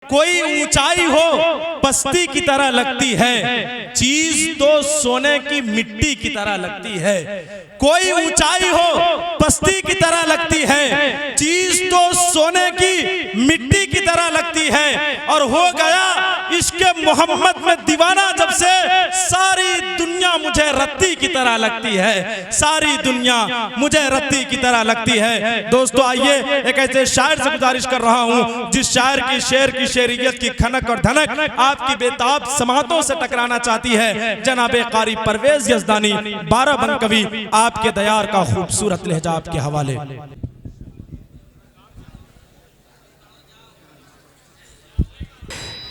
कोई ऊंचाई हो पस्ती की तरह लगती है, चीज तो सोने की मिट्टी की तरह लगती है। कोई ऊंचाई हो पस्ती की तरह लगती है, चीज तो सोने की मिट्टी की तरह लगती है। और हो गया इश्क़ मोहम्मद में दीवाना जब से, सारी दुनिया मुझे रत्ती की तरह लगती है, सारी दुनिया मुझे रत्ती की तरह लगती है। दोस्तों आइए एक ऐसे शायर से गुजारिश कर रहा हूं जिस शायर की शेर की शेरियत की खनक और धनक आपकी बेताब समातों से टकराना चाहती है। जनाबे कारी परवेज यज़दानी 12 बंद कवि आपके दयार का खूबसूरत लहजा आपके हवाले।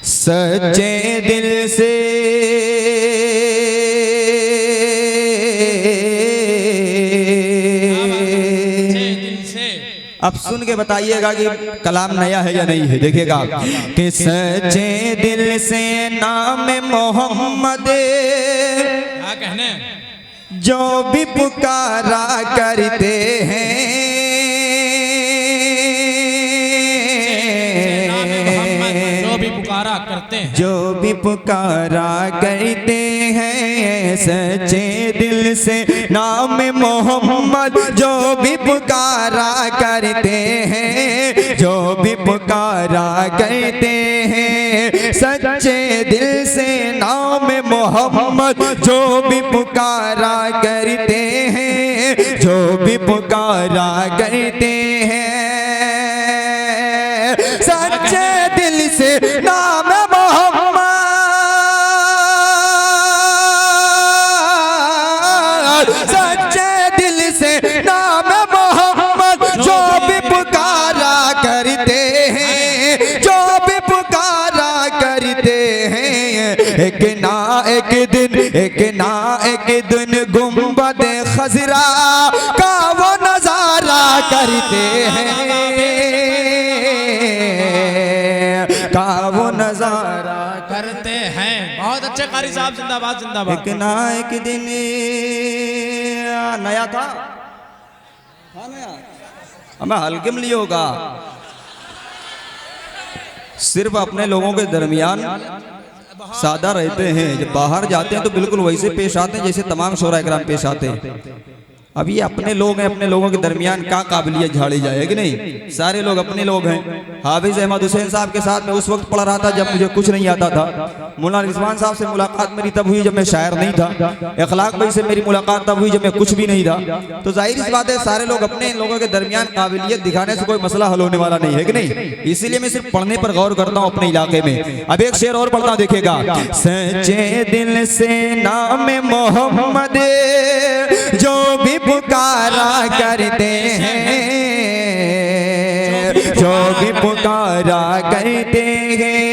सच्चे दिल से अब सुन के बताइएगा कि कलाम नया है या नहीं है। देखिएगा कि सच्चे दिल से नाम मोहम्मद क्या कहने जो भी पुकारा करते हैं, जो भी पुकारा करते हैं, जो भी पुकारा करते हैं, सच्चे दिल से नाम मोहम्मद जो भी पुकारा करते हैं, जो भी पुकारा करते हैं, सच्चे दिल से नाम मोहम्मद जो भी पुकारा करते हैं, जो भी पुकारा करते हैं, सच्चे दिल से नाम मोहम्मद, सच्चे दिल से नाम मोहम्मद जो भी पुकारा करते हैं, जो भी पुकारा करते हैं, एक ना एक दिन गुंबद खजरा का वो नजारा करते हैं, का वो नजारा करते हैं। बहुत अच्छे कारी साहब, जिंदाबाद जिंदाबाद। एक ना एक दिन नया था नया, हमें हल्के में लिए होगा। सिर्फ अपने लोगों के दरमियान सादा रहते हैं, जब बाहर जाते हैं तो बिल्कुल वैसे पेश आते हैं जैसे तमाम शोरा इकराम पेश आते हैं। अब ये अपने लोग हैं, अपने लोगों के दरमियान क्या काबिलियत झाड़ी जाए कि नहीं। सारे लोग अपने लोग हैं। हाफिज अहमद हुसैन साहब के साथ मैं उस वक्त पढ़ रहा था जब मुझे कुछ नहीं आता था। मुल्ला रिजवान साहब से मुलाकात मेरी तब हुई जब मैं शायर नहीं था। इखलाक भाई से मेरी मुलाकात तब हुई जब मैं कुछ भी नहीं था। तो जाहिर सी बात है सारे लोग अपने लोगों के दरमियान काबिलियत दिखाने से कोई मसला हल होने वाला नहीं है कि नहीं। इसीलिए मैं सिर्फ पढ़ने पर गौर करता हूँ अपने इलाके में। अब एक शेर और पढ़ता देखेगा। सच्चे दिल से नाम मोहम्मद जो भी पुकारा करते हैं, जो भी पुकारा करते हैं,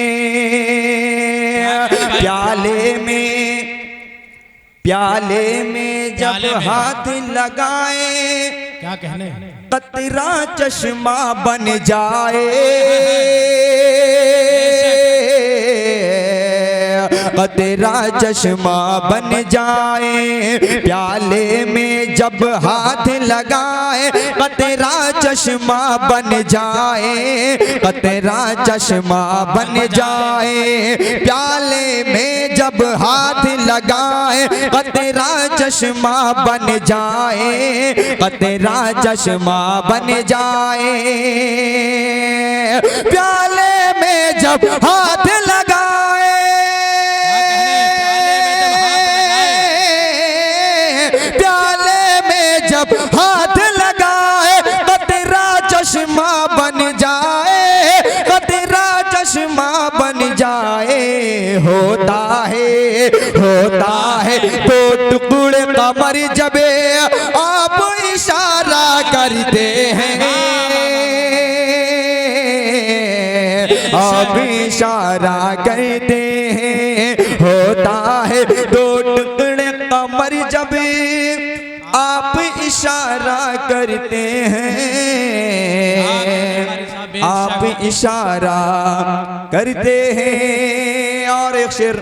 प्याले में जब हाथ लगाए, क्या कहने, कतरा चश्मा बन जाए, कतरा चश्मा बन जाए, प्याले में जब हाथ लगाए, कतरा चश्मा बन जाए, कतरा चश्मा बन जाए, प्याले में जब हाथ लगाए, कतरा चश्मा बन जाए, कतरा चश्मा बन जाए, प्याले में जब हाथ लगाए, जब हाथ लगाए, कतरा चश्मा बन जाए, कतरा चश्मा बन जाए, होता है तो टुकड़े कमर जबे आप इशारा करते हैं, आप इशारा करते हैं, होता है तो टुकड़े कमर जबे आप इशारा करते हैं, आप इशारा करते हैं। और एक शेर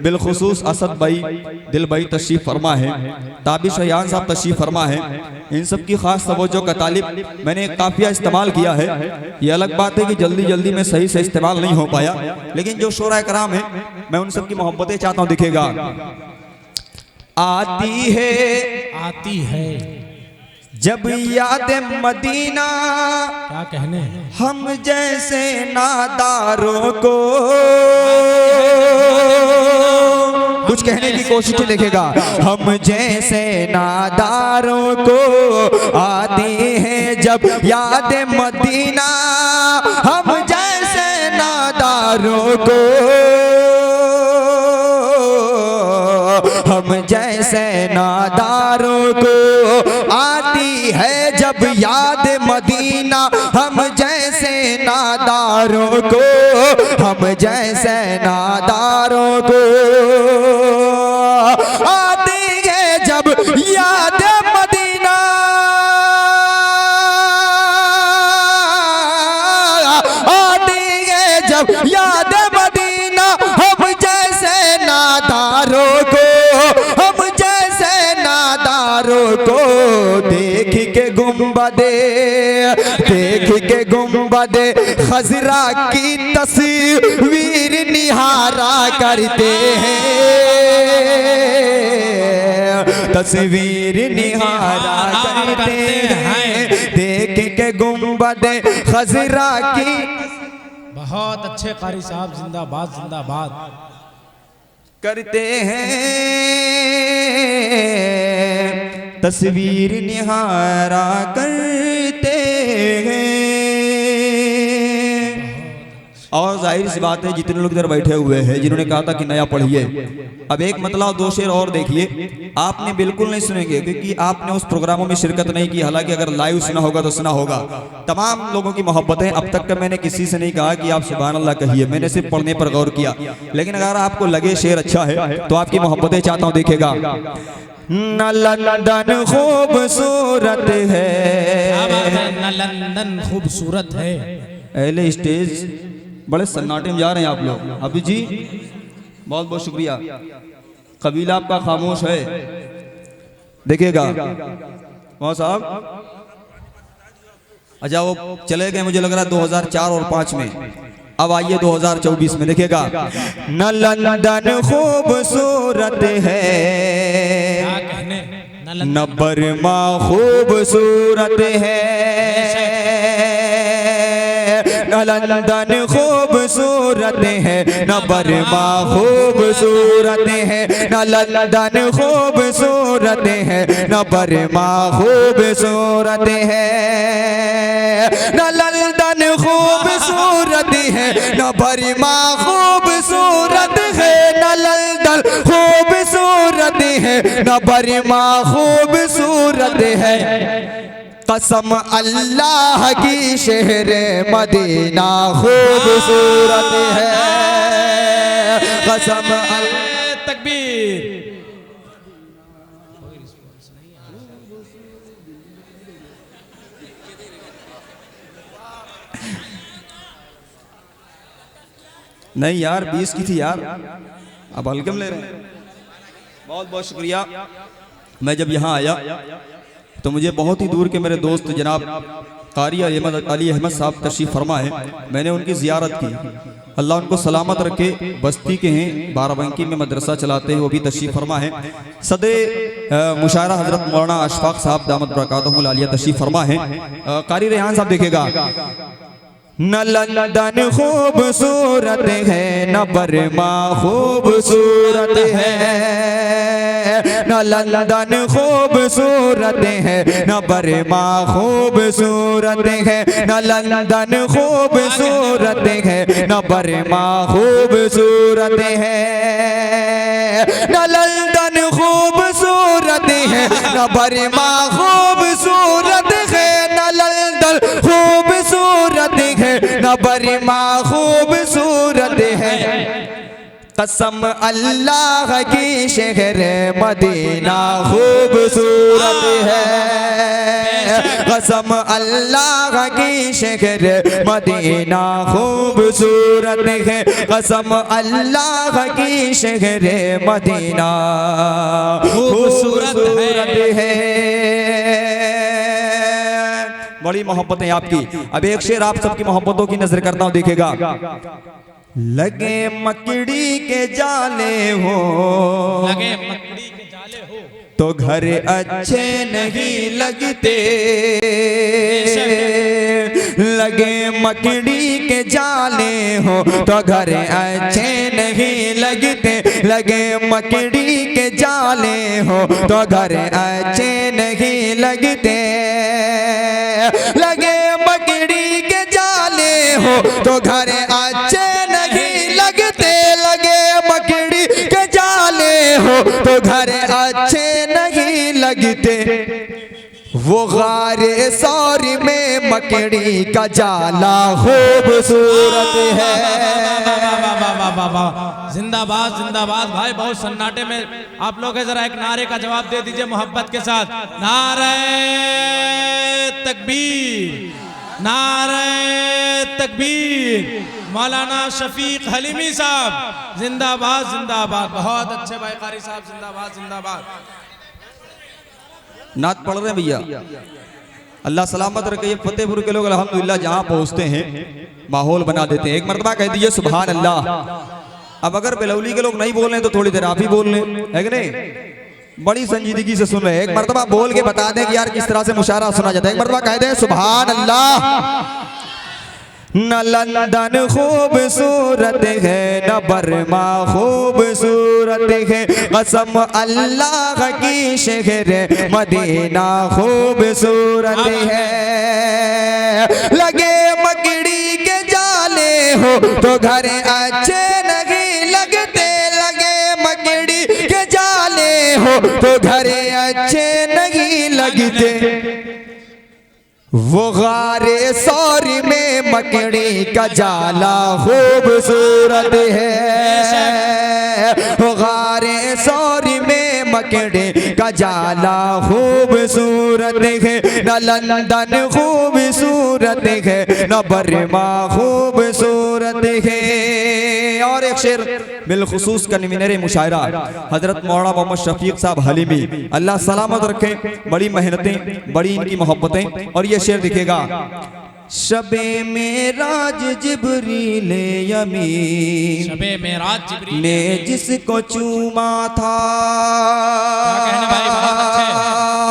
बिलखुसूस असद भाई दिल भाई तशरीफ फरमा है, ताबिश शयान साहब तशरीफ फरमा है। इन सब की खास तवज्जो का तालिब। मैंने एक काफिया इस्तेमाल किया है, ये अलग बात है कि जल्दी जल्दी में सही से इस्तेमाल नहीं हो पाया, लेकिन जो शोरा कराम है मैं उन सब की मोहब्बतें चाहता हूँ। दिखेगा आती है जब याद मदीना, क्या कहने हम जैसे नादारों को, कुछ कहने की कोशिश लिखेगा, हम जैसे नादारों को आती है जब याद मदीना, हम जैसे नादारों को, हम जैसे नादारों को आती है जब याद मदीना, हम जैसे नादारों को, हम जैसे नादारों को आती है जब याद मदीना, आती है जब याद मदीना, हम जैसे नादारों को, हम जैसे नादारों को देख के गुंबदे, देख के गुंबदे खजरा की तस्वीर निहारा करते हैं, तस्वीर निहारा करते हैं, देख के गुंबदे खजरा की। बहुत अच्छे कारी साहब, जिंदाबाद जिंदाबाद करते हैं, तस्वीर निहारा करते हैं। और जाहिर सी बात है जितने लोग इधर बैठे हुए हैं जिन्होंने कहा था कि नया पढ़िए, अब एक मतलब दो शेर और देखिए, आपने बिल्कुल नहीं सुनेंगे क्योंकि आपने उस प्रोग्रामों में शिरकत नहीं की, हालांकि अगर लाइव सुना होगा तो सुना होगा। तमाम लोगों की मोहब्बतें, अब तक का मैंने किसी से नहीं कहा कि आप सुभान अल्लाह कहिए, मैंने सिर्फ पढ़ने पर गौर किया, लेकिन अगर आपको लगे शेर अच्छा है तो आपकी मोहब्बतें चाहता हूँ। देखेगा न लंदन खूबसूरत है, न लंदन खूबसूरत है। अहले स्टेज बड़े सन्नाटे में जा रहे हैं आप लोग। अभी जी बहुत बहुत शुक्रिया, कबीला आपका खामोश है। देखिएगा वहाँ साहब, अच्छा वो चले गए मुझे लग रहा है 2004 और 5 में, अब आइए 2024 में। देखिएगा न लंदन खूबसूरत है, न बर्मा खूबसूरत है, न लंदन खूबसूरत है, न बर्मा खूबसूरत है, न लंदन खूबसूरत है, न बर्मा खूबसूरत है, न लंदन खूबसूरत है, न बर्मा खूबसूरत है, न लंदन खूबसूरत है, न बर्मा खूबसूरत है। कसम अल्लाह की शहर मदीना खूबसूरत है, कसम तकबीर। नहीं यार 20 की थी यार, अब हल्के में ले रहे हैं। बहुत बहुत शुक्रिया। मैं जब यहाँ आया तो मुझे बहुत ही दूर के मेरे दोस्त जनाब कारी अली अहमद साहब तशरीफ़ फरमा है, मैंने उनकी ज़ियारत की। अल्लाह उनको सलामत रखे, बस्ती के हैं, बाराबंकी में मदरसा चलाते हैं, वो भी तशरीफ़ फरमा है। सदर मुशायरा हज़रत मौलाना अशफाक साहब दामत बरकातहुल आलिया तशरीफ़ फरमा है। कारी रेहान साहब देखेगा न लंदन खूबसूरत है, न बर्मा खूबसूरत है, न लंदन खूबसूरत है, न बर्मा खूबसूरत है, न लंदन खूबसूरत है, न बर्मा खूबसूरत है, न लंदन खूबसूरत है, न बर्मा खूबसूरत है, न लंदन खूबसूरत है, न बर्मा खूबसूरत है। कसम अल्लाह की शहर मदीना खूबसूरत है, कसम अल्लाह की शहर मदीना खूबसूरत है, कसम अल्लाह की शहर मदीना खूबसूरत है। बड़ी मोहब्बत है आपकी। अब एक शेर आप सबकी मोहब्बतों की नजर करता हूं, देखिएगा। लगे मकड़ी के जाले हो, लगे मकड़ी के जाले हो, तो घर अच्छे नहीं लगते। लगे मकड़ी के जाले हो तो घर अच्छे नहीं लगते। लगे मकड़ी के जाले हो तो घर अच्छे नहीं लगते। लगे मकड़ी के जाले हो तो घर अच्छे नहीं लगते। लगे मकड़ी के जाले हो तो घर अच्छे नहीं लगते। वो गारे सौरी में मकड़ी का जाला खूबसूरत है। जिंदाबाद जिंदाबाद भाई, बहुत सन्नाटे में आप लोग जरा एक नारे का जवाब दे दीजिए मोहब्बत के साथ। नारे तकबीर, नारे तकबीर। मौलाना शफीक हलीमी साहब जिंदाबाद जिंदाबाद। बहुत अच्छे भाई कारी साहब, जिंदाबाद जिंदाबाद। नात पढ़ रहे हैं भैया, अल्लाह सलामत रखे। ये फतेहपुर के लोग अल्हम्दुलिल्लाह जहाँ पहुँचते हैं माहौल बना देते हैं। एक मरतबा कह दीजिए सुभान अल्लाह। अब अगर बेलौली के लोग नहीं बोल रहे हैं तो थोड़ी देर आप ही बोल लें, है कि नहीं? बड़ी संजीदगी से सुन रहे हैं। एक मरतबा बोल के बता दें कि यार किस तरह से मुशायरा सुना जाता है। एक मरतबा कह दें सुभान अल्लाह। न लंदन खूबसूरत है, न बर्मा खूबसूरत है, कसम अल्लाह की शहर मदीना खूबसूरत है। लगे मकड़ी के जाले हो तो घर अच्छे नहीं लगते। लगे मकड़ी के जाले हो तो घर अच्छे नहीं लगते। वो गारे सौरी में मकड़ी का जाला खूबसूरत है। वो गारे सौरी में मकड़ी का जाला खूबसूरत है। न लंदन खूबसूरत है, न बर्मा खूबसूरत है। और एक शेर बिलखुसूस कन्वीनर मुशायरा हजरत मौलाना मोहम्मद शफीक साहब हलीमी, अल्लाह सलामत रखे। बड़ी मेहनतें, बड़ी इनकी मोहब्बतें। और ये शेर दिखेगा। शबे मेराज जिब्रील यमीन, शबे मेराज जिब्रील ने जिसको चूमा था। कहने भाई बहुत अच्छे।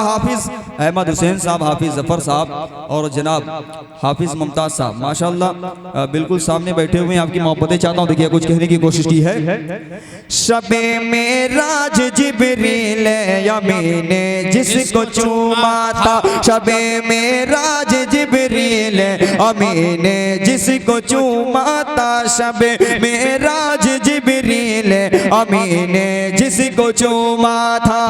हाफिज अहमद हुसैन साहब, हाफिज जफर साहब और जनाब हाफिज मुमताज साहब माशाल्लाह बिल्कुल सामने बैठे हुए हैं। आपकी मोहब्बतें चाहता हूँ, देखिए कुछ कहने की कोशिश की है। शबे मेराज जिब्रील यमीन ने जिसको चूमा था। शबे मेराज जिब्रील अमीन ने जिसको चूमा था। शबे मेराज जिब्रील अमीन ने जिसको चूमा था।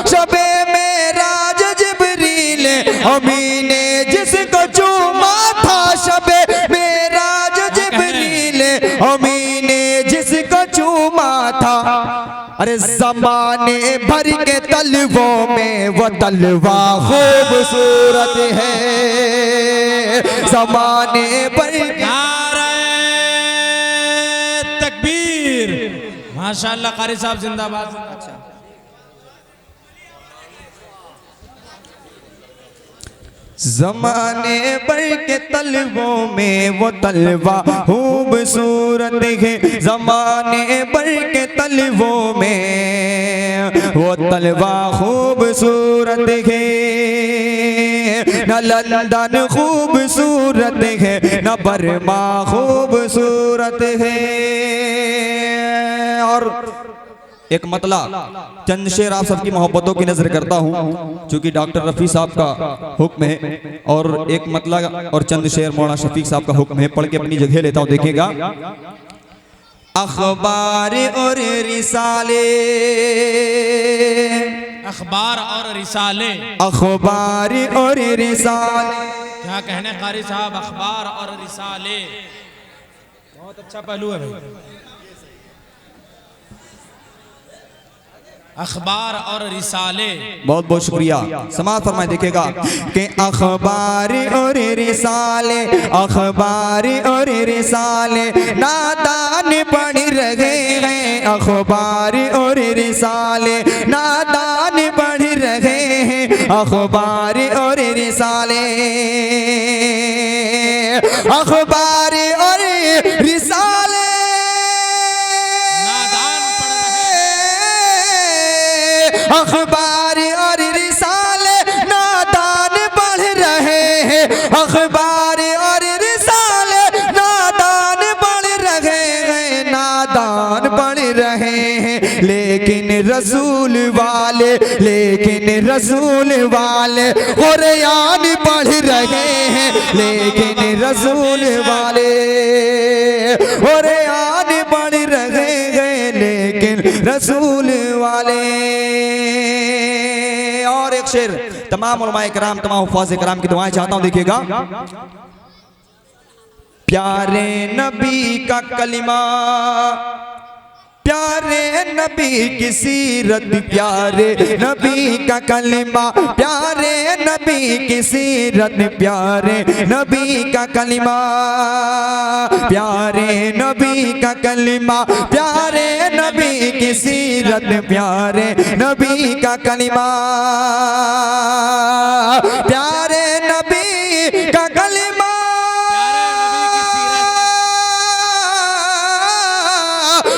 शबे मेराज जिब्रील अमीन ने जिसको चूमा था। शबे मेराज जिब्रील अमीन ने जिसको चूमा था। अरे ज़माने भर के तलवों में वो तलवा खूबसूरत है। ज़माने भर के तकबीर। माशाअल्लाह कारी साहब जिंदाबाद। ज़माने भर के तलवों में वो तलवा खूबसूरत है। ज़माने भर के तलवों में वो तलवा खूबसूरत है। न लंदन खूबसूरत है, न बर्मा खूबसूरत है। और एक मतला चंद शेर आप सबकी मोहब्बतों की नजर करता हूँ, चूंकि डॉक्टर रफी साहब का हुक्म है। और एक मतला और चंद शेर मौलाना शफीक साहब का हुक्म है, पढ़ के अपनी जगह लेता हूँ, देखिएगा। अखबार और रिसाले, अखबार और रिसाले, अखबार और रिसाले। क्या कहने कारी साहब, अखबार और रिसाले बहुत अच्छा पहलू है भाई। अखबार और रिसाले, बहुत बहुत शुक्रिया। समाज फरमाए, देखिएगा कि अखबार और रिसाले, अखबार और रिसाले नादान पढ़ रहे हैं। अखबार और रिसाले नादान पढ़ रहे हैं। अखबार और रिसाले, अखबार और रिसाले, अखबार और रिसाले नादान बढ़ रहे हैं, अखबार और रिसाले नादान बढ़ रहे हैं, नादान बढ़ रहे हैं, लेकिन रसूल वाले, लेकिन रसूल वाले कुरान पढ़ रहे हैं, लेकिन रसूल वाले कुरान पढ़ रहे हैं, लेकिन रसूल वाले। और एक शेर तमाम उलमाए कराम, तमाम हुफ़ाज़ कराम की दुआएं चाहता हूं, देखिएगा। प्यारे नबी का कलिमा, प्यारे नबी की सीरत, प्यारे नबी का कलिमा, प्यारे नबी की सीरत, प्यारे नबी का कलिमा, प्यारे नबी का कलिमा, प्यारे नबी की सीरत, प्यारे नबी का कलिमा, प्यारे नबी का कलिमा,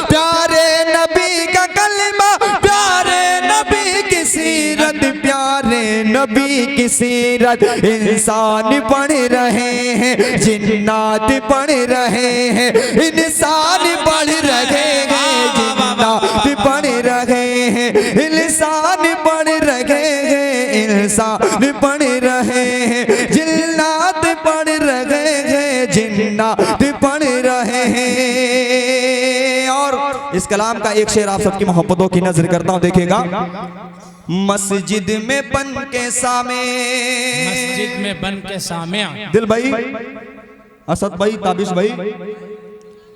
प्यारे नबी का कलिमा, प्यारे नबी की सीरत, प्यारे नबी की सीरत, इंसान पढ़ रहे हैं, जिन्नात पढ़ रहे हैं, इंसान पढ़ रहे हैं, जिन्नात पढ़ रहे हैं, इंसान पढ़ रहे हैं, इंसान पढ़ रहे हैं, जिन्नात पढ़ रहे हैं, जिन्नात पढ़ रहे हैं। और इस कलाम का एक शेर आप सबकी मोहब्बतों की नजर करता हूं, देखिएगा। मस्जिद में बन के सामे, मस्जिद में बन के सामिया, दिल भाई, असद भाई, ताबिश भाई,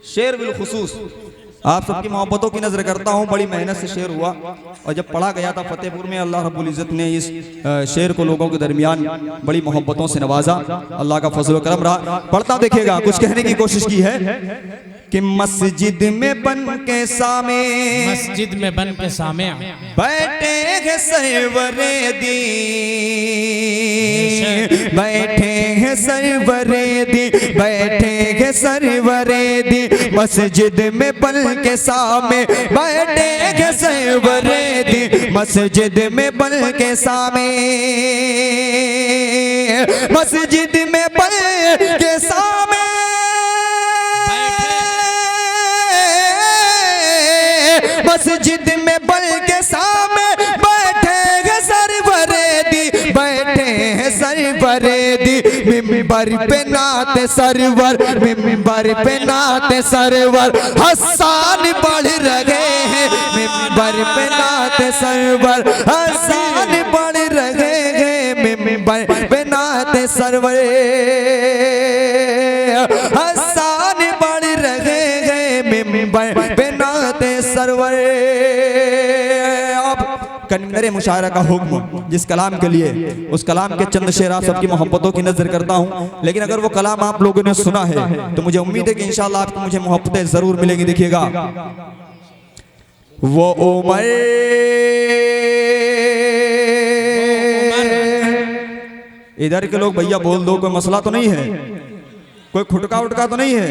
शेर बिल खुसूस आप सबकी मोहब्बतों की नजर करता हूं। बड़ी मेहनत से शेर हुआ और जब पढ़ा गया था फतेहपुर में, अल्लाह रब्बुल इज़्ज़त ने इस शेर को लोगों के दरमियान बड़ी मोहब्बतों से नवाजा। अल्लाह का फजल करम रहा। पढ़ता देखिएगा, कुछ कहने की कोशिश की है कि मस्जिद में बन के सामे, मस्जिद में बन के सामिया, बैठे हैं सरवरे दी, बैठे हैं सरवरे दी, बैठे हैं सरवरे दी, मस्जिद में बन के सामे, बैठे हैं सरवरे दी, मस्जिद में बन के सामे, मस्जिद में बन के सामे, मस्जिद में बल के सामने बैठे हैं सरवरेदी, बैठे हैं सरवरेदी, मिंबर पे नाते सरवर, मिंबर पे नाते सरवर, हसन पढ़ रहे हैं, मिंबर पे नाते सरवर, हसन पढ़ रहे हैं, मिंबर पे नाते सरवर, हसन पढ़ रहे हैं, मिंबर पे नाते सरवर। अब कन्नरे मुशायरा का हुक्म जिस कलाम के लिए, उस कलाम के चंद शेर आप सबकी मोहब्बतों की नजर करता हूं, लेकिन अगर वो कलाम आप लोगों ने सुना है तो मुझे उम्मीद है कि इंशाअल्लाह आपको मुझे मोहब्बतें जरूर मिलेंगी। देखिएगा, वो उमर, इधर के लोग भैया बोल दो, कोई मसला तो नहीं है, कोई खुटका उटका तो नहीं है,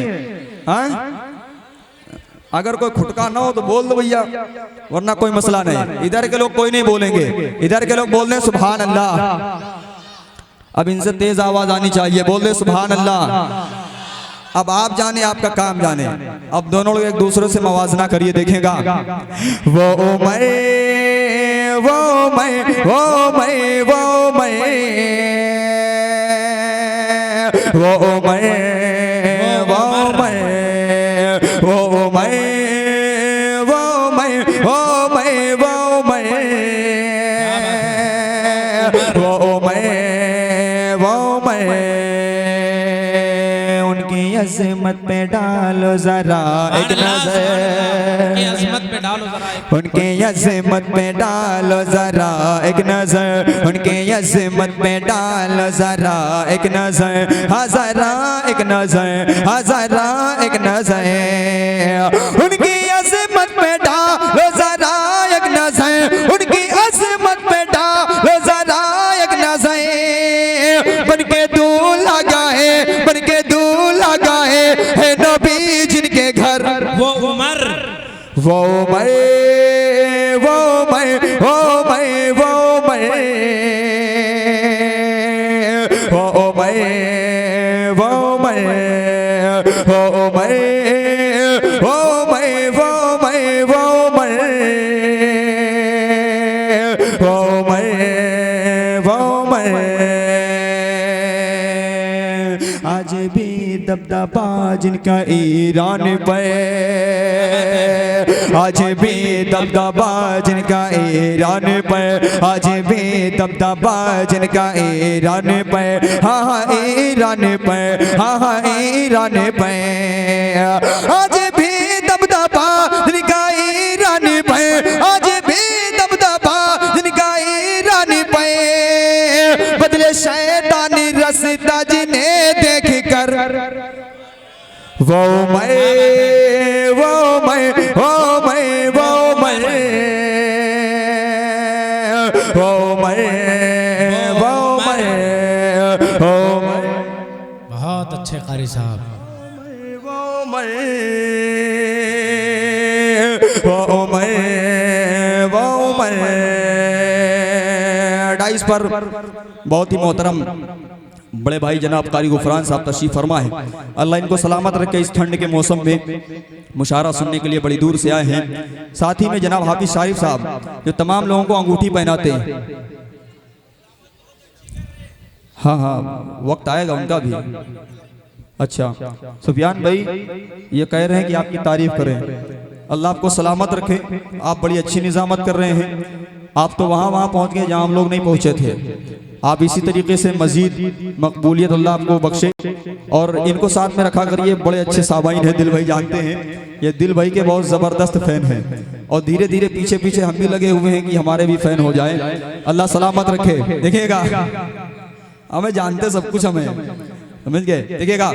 हाँ? अगर कोई खुटका ना हो तो बोल दो भैया, वरना कोई मसला नहीं। इधर के लोग कोई नहीं बोलेंगे, इधर के लोग बोल दें सुभान अल्लाह। अब इनसे तेज आवाज आनी चाहिए, बोल दे सुभान अल्लाह। अब आप जाने, आपका काम जाने। अब दोनों लोग एक दूसरे से मवाजना करिए, देखेगा। वो मैं, वो मैं, वो मैं, वो मैं, वो मैं, वो मैं, वो मैं, वो मैं, वो मैं, वो मैं, वो मैं, वो मैं, उनकी अज़मत पे डालो जरा एक नजर, अज़मत पे डालो जरा, उनके अज़मत पे डालो जरा एक नजर, उनके अज़मत पे डालो जरा एक नजर, हज़ारा एक नजर, हज़ारा एक नजर, उनकी अज़मत पे डालो जरा एक नजर, उनकी अज़मत पे डालो जरा वो मैं वो मैं वो मैं वो मैं वो मैं वो मैं वो मैं वो मैं वो मैं वो मैं वो मैं वो मैं आज भी दबदबा जिनका ईरान पे, आज भी दबदबा जिनका ईरान पे, आज भी दबदबा जिनका ईरान पे, हाँ हाँ ईरान पे, हाँ हाँ ईरान पे, आज भी दबदबा जिनका ईरान पे, आज भी दबदबा जिनका ईरान पे, बदले शैतानी रास्ता जिन्हें देख कर वो मैं वो मैं वो मैं वो मैं वो मैं वो मैं वो मैं। बहुत अच्छे कारी साहब। वो मैं वो मैं वो मैं। डाइस पर बहुत ही मोहतरम बड़े भाई जनाब कारी गुफरान साहब तशरीफ फरमा है। अल्लाह इनको सलामत रखे। इस ठंड के मौसम में मुशारा सुनने के लिए बड़ी दूर से आए हैं। साथ ही में जनाब हाफिज शारिफ साहब जो तमाम लोगों को अंगूठी पहनाते हैं। हाँ हाँ वक्त आएगा उनका भी। अच्छा सुफियान भाई ये कह रहे हैं कि आपकी तारीफ करें। अल्लाह आपको सलामत रखे। आप बड़ी अच्छी निजामत कर रहे हैं। आप तो वहाँ पहुँच गए जहाँ हम लोग नहीं पहुँचे थे। आप इसी तरीके से मजीद मकबूलियत अल्लाह आपको बख्शे और इनको साथ में रखा करिए। बड़े अच्छे साबाइन हैं। दिल भाई जानते हैं ये दिल भाई के बहुत ज़बरदस्त फ़ैन हैं और धीरे धीरे पीछे पीछे हम भी लगे हुए हैं कि हमारे भी फ़ैन हो जाए। अल्लाह सलामत रखे। देखिएगा हमें जानते सब कुछ हमें समझ गए। देखिएगा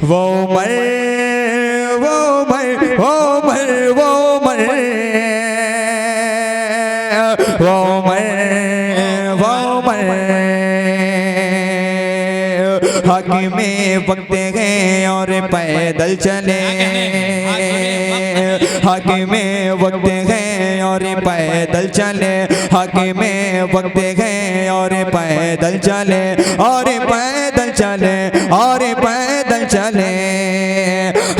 वो मैं वो मैं वो मैं वो मैं वो मैं वो मैं हक में वक्त गए और पैदल चले। हक में वक्त गए और पैदल चले। हक में वक्त गए और पैदल चले और पैदल चले और पैदल चले।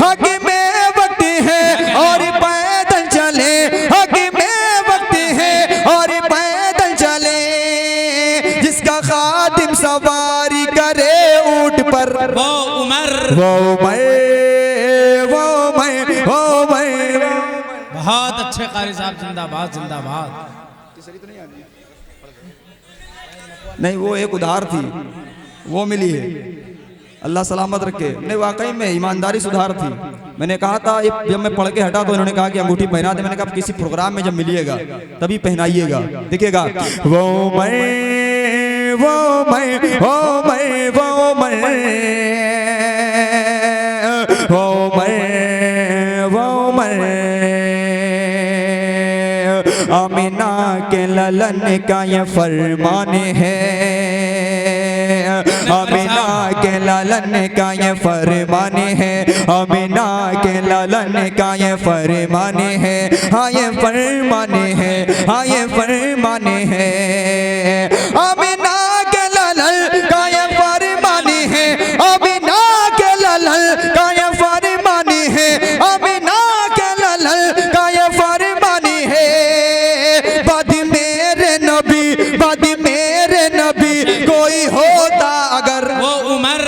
हक में वक्त है और पैदल चले। हक में वक्त है और पैदल चले। जिसका खादिम सवारी करे ऊंट पर वो उमर वो मैं वो मैं वो मैं। बहुत अच्छे कारी साहब। जिंदाबाद जिंदाबाद। नहीं वो एक उधार थी वो मिली है। अल्लाह सलामत रखे। नहीं वाकई में ईमानदारी सुधार थी। मैंने कहा था जब मैं पढ़ के हटा तो इन्होंने कहा कि अंगूठी पहना दे। मैंने कहा किसी प्रोग्राम में जब मिलिएगा तभी पहनाइएगा। देखिएगा वो मैं वो मैं वो मैं वो मैं वो मैं वो मैं। आमिना के ललन का ये फरमान है। आमिना के लालन का ये फरमान है। आमिना के लालन का ये फरमान है। हाँ ये फरमान है। हाँ ये फरमान है। आमिना के लालन का ये फरमान है। आमिना के लालन का ये फरमान है। आमिना के लालन का ये फरमान है। बाद मेरे नबी कोई होता अगर वो उमर